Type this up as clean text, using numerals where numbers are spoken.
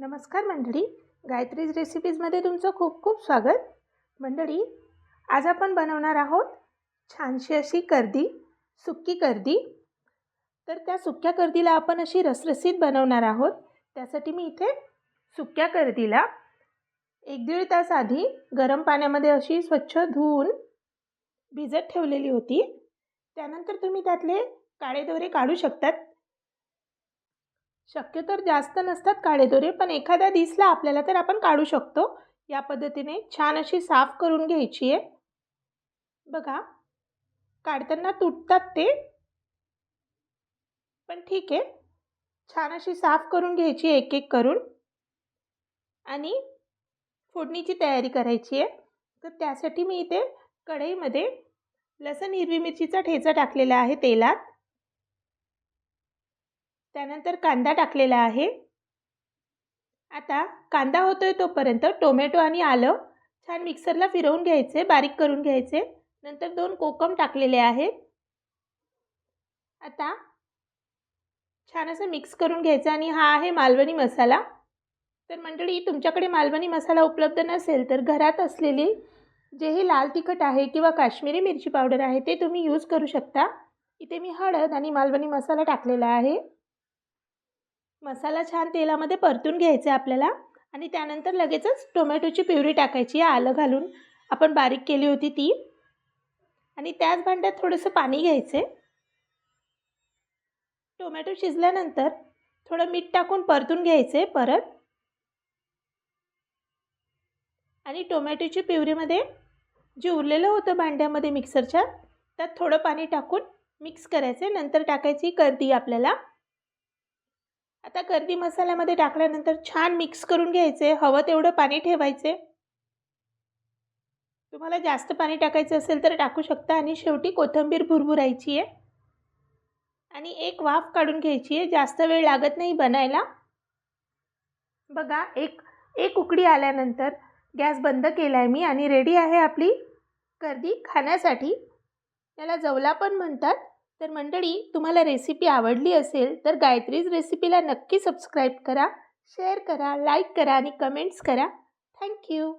नमस्कार मंडळी, गायत्रीज रेसिपीजमध्ये तुमचं खूप खूप स्वागत. मंडळी, आज आपण बनवणार आहोत छानशी अशी कर्दी, सुक्की कर्दी. तर त्या सुक्या कर्दीला आपण अशी रसरसीत बनवणार आहोत. त्यासाठी मी इथे सुक्या कर्दीला 1-1.5 तास आधी गरम पाण्यामध्ये अशी स्वच्छ धुवून भिजत ठेवलेली होती. त्यानंतर तुम्ही त्यातले काळे दोरे काढू शकतात. शक्यतो जास्त नसतात काळे दोरे, पण एखादा दिसला आपल्याला तर आपण काढू शकतो. या पद्धतीने छान अशी साफ करून घ्यायची आहे. बघा, काढताना तुटतात ते, पण ठीक आहे. छान अशी साफ करून घ्यायची एक एक करून आणि फोडणीची तयारी करायची आहे. तर त्यासाठी मी इथे कढईमध्ये लसूण हिरवी मिरचीचा ठेचा टाकलेला आहे तेलात. त्यानंतर कांदा टाकलेला आहे. आता कांदा होतोय तोपर्यंत टोमॅटो आणि आलं छान मिक्सरला फिरवून घ्यायचे, बारीक करून घ्यायचे. नंतर 2 कोकम टाकलेले आहेत. आता छान असं मिक्स करून घ्यायचं आणि हा आहे मालवणी मसाला. तर मंडळी, तुमच्याकडे मालवणी मसाला उपलब्ध नसेल तर घरात असलेली जेही लाल तिखट आहे किंवा काश्मीरी मिरची पावडर आहे ते तुम्ही यूज करू शकता. इथे मी हळद आणि मालवणी मसाला टाकलेला आहे. मसाला छान तेलामध्ये परतून घ्यायचा आपल्याला आणि त्यानंतर लगेचच टोमॅटोची प्युरी टाकायची आहे, आलं घालून आपण बारीक केली होती ती. आणि त्याच भांड्यात थोडंसं पाणी घ्यायचे. टोमॅटो शिजल्यानंतर थोडं मीठ टाकून परतून घ्यायचे परत. आणि टोमॅटोची प्युरीमध्ये जे उरलेलं होतं भांड्यामध्ये मिक्सरच्या, त्यात थोडं पाणी टाकून मिक्स करायचे. नंतर टाकायची कर्दी आपल्याला. आता कर्दी मसाल्यामध्ये टाकल्यानंतर छान मिक्स करून घ्यायचे. हवं तेवढं पाणी ठेवायचे. तुम्हाला जास्त पाणी टाकायचं असेल तर टाकू शकता. आणि शेवटी कोथिंबीर भुरभुरायची आहे आणि एक वाफ काढून घ्यायची आहे. जास्त वेळ लागत नाही बनायला. बघा, एक उकडी आल्यानंतर गॅस बंद केला आहे मी आणि रेडी आहे आपली कर्दी खाण्यासाठी. त्याला जवला पण म्हणतात. तर मंडळी, तुम्हाला रेसिपी आवडली असेल तर गायत्रीज रेसिपीला नक्की सबस्क्राईब करा, शेअर करा, लाईक करा आणि कमेंट्स करा. थँक्यू.